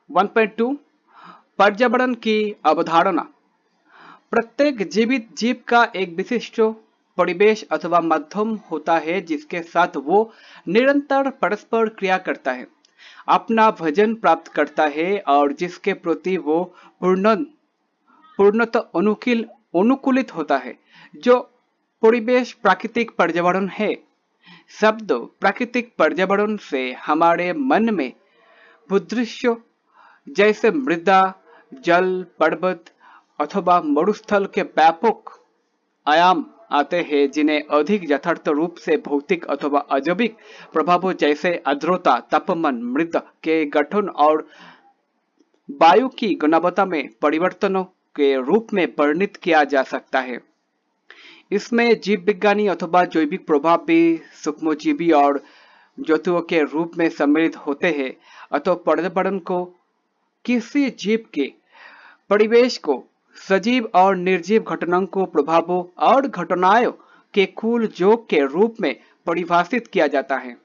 1.2 पर्यावरण की अवधारणा। प्रत्येक जीवित जीव का एक विशिष्ट परिवेश अथवा माध्यम होता है जिसके साथ वो निरंतर परस्पर क्रिया करता है, अपना भोजन प्राप्त करता है और जिसके प्रति वो पूर्णतः अनुकूलित होता है। जो परिवेश प्राकृतिक पर्यावरण है। शब्द प्राकृतिक पर्यावरण से हमारे मन में भूदृश्य जैसे मृदा, जल, पर्वत अथवा मरुस्थल के व्यापक आयाम आते हैं, जिन्हें अधिक यथार्थ रूप से भौतिक अथवा अजैविक प्रभावों जैसे आर्द्रता, तापमान, मृदा के गठन और वायु की गुणवत्ता में परिवर्तनों के रूप में वर्णित किया जा सकता है। इसमें जीव विज्ञानी अथवा जैविक प्रभाव भी सूक्ष्मजीवी और जंतुओं के रूप में सम्मिलित होते हैं। अतः पर्यावरण को किसी जीव के परिवेश को सजीव और निर्जीव घटनाओं को प्रभावों और घटनाओं के कुल योग के रूप में परिभाषित किया जाता है।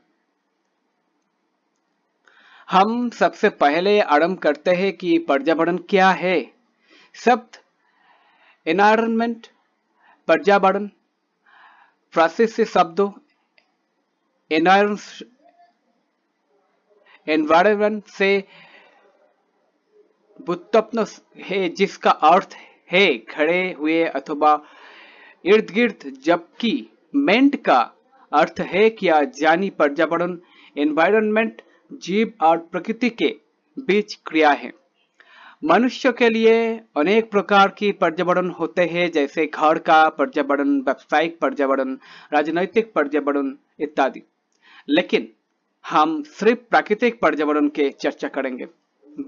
हम सबसे पहले आरंभ करते हैं कि पर्यावरण क्या है। शब्द एनवायरनमेंट, पर्यावरण, फ्रांसीसी शब्द एनवायरनमेंट से व्युत्पन्न है, जिसका अर्थ है खड़े हुए अथवा इर्द गिर्द, जबकि मेंट का अर्थ है किया जानी पर्यावरण एनवायरनमेंट जीव और प्रकृति के बीच क्रिया है। मनुष्य के लिए अनेक प्रकार की पर्यावरण होते हैं, जैसे घर का पर्यावरण, व्यावसायिक पर्यावरण, राजनैतिक पर्यावरण इत्यादि। लेकिन हम सिर्फ प्राकृतिक पर्यावरण के चर्चा करेंगे।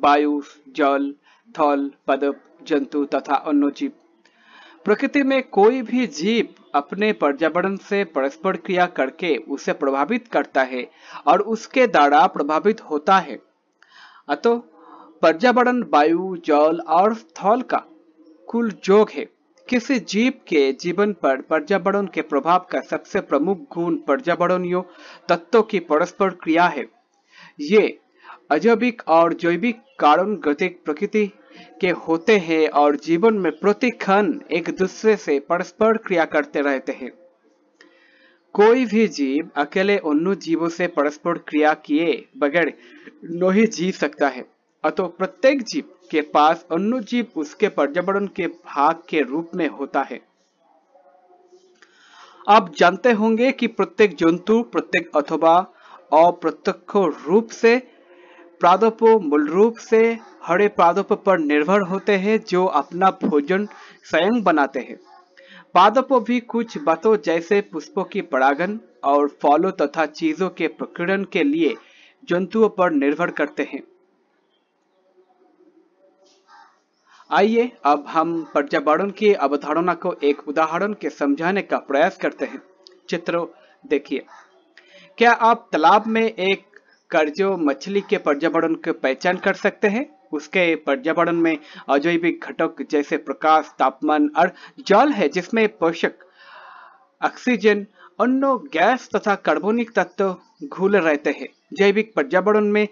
वायु, जल, थल, पादप, जंतु तथा अन्य जीव। प्रकृति में कोई भी जीव अपने पर्यावरण से परस्पर क्रिया करके उसे प्रभावित करता है और उसके द्वारा प्रभावित होता है। अतः पर्यावरण वायु, जल और थल का कुल योग है। किसी जीव के जीवन पर पर्यावरण के प्रभाव का सबसे प्रमुख गुण पर्यावरणीय तत्वों की परस्पर क्रिया है। ये अजैविक और जैविक कारण गतिक प्रकृति के होते हैं और जीवन में प्रति क्षण एक दूसरे से परस्पर क्रिया करते रहते हैं। कोई भी जीव अकेले अन्य जीवों से परस्पर क्रिया किए बगैर नहीं जी सकता है। अतः प्रत्येक जीव के पास अन्य जीव उसके पर्यावरण के भाग के रूप में होता है। आप जानते होंगे कि प्रत्येक जंतु प्रत्येक अथवा अप्रत्यक्ष रूप से पादपों मूल रूप से हरे पादपों पर निर्भर होते हैं, जो अपना भोजन स्वयं बनाते हैं। पादपों भी कुछ बातों जैसे पुष्पों की परागन और फलों तथा चीजों के प्रकीर्णन के लिए जंतुओं पर निर्भर करते हैं। आइए अब हम पर्यावरण की अवधारणा को एक उदाहरण के समझाने का प्रयास करते हैं। चित्र देखिए। क्या आप तालाब में एक कर्जो मछली के पर्यावरण की पहचान कर सकते हैं? उसके पर्यावरण में अजैविक घटक जैसे प्रकाश, तापमान और जल है, जिसमें पोषक, ऑक्सीजन, अन्य गैस तथा कार्बनिक तत्व घुल रहते हैं। जैविक पर्यावरण में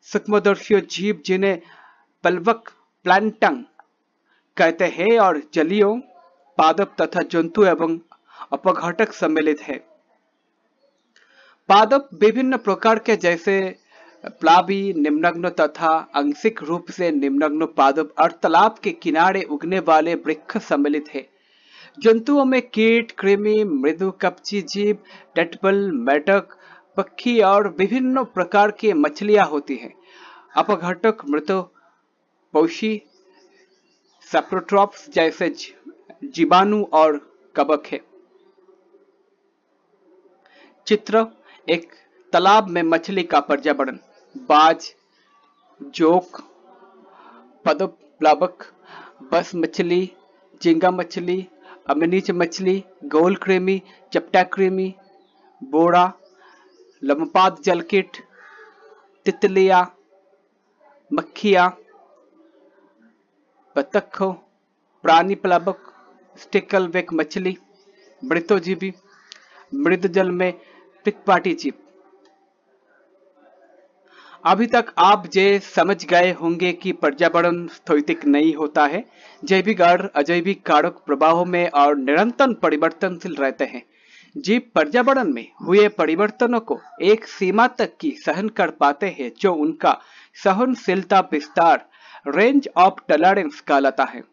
सूक्ष्मदर्शी जीव, जिन्हें प्लवक प्लैंटन कहते हैं, और जलीय पादप तथा जंतु एवं अपघटक सम्मिलित है। पादप विभिन्न प्रकार के जैसे प्लावी, निम्नग्न तथा आंशिक रूप से निम्नग्न पादप और तालाब के किनारे उगने वाले वृक्ष सम्मिलित है। जंतुओं में कीट, कृमि, मृदु कवची जीव, टेटबल, मेढक, पक्षी और विभिन्न प्रकार की मछलियां होती हैं। अपघटक मृत पौषी, सैप्रोट्रॉप्स जैसे जीवाणु और कवक है। चित्र एक तालाब में मछली का पर्यावरण। बाज, जोक, पदप प्लावक, बस मछली, झींगा मछली, अमनीच मछली, गोल कृमि, चपटा कृमि, बोरा, लंबपात जलकीट, तितलियां, मक्खियां, बतख, प्राणी प्लावक, स्टिकलबैक मछली, मृतोजीवी, मृद जल में पिकपाटी जीव। अभी तक आप ये समझ गए होंगे कि पर्यावरण स्थैतिक नहीं होता है। जैविक और अजैविक कारक प्रभावों में और निरंतर परिवर्तनशील रहते हैं। जीव पर्यावरण में हुए परिवर्तनों को एक सीमा तक की सहन कर पाते हैं, जो उनका सहनशीलता विस्तार रेंज ऑफ टॉलरेंस कहलाता है।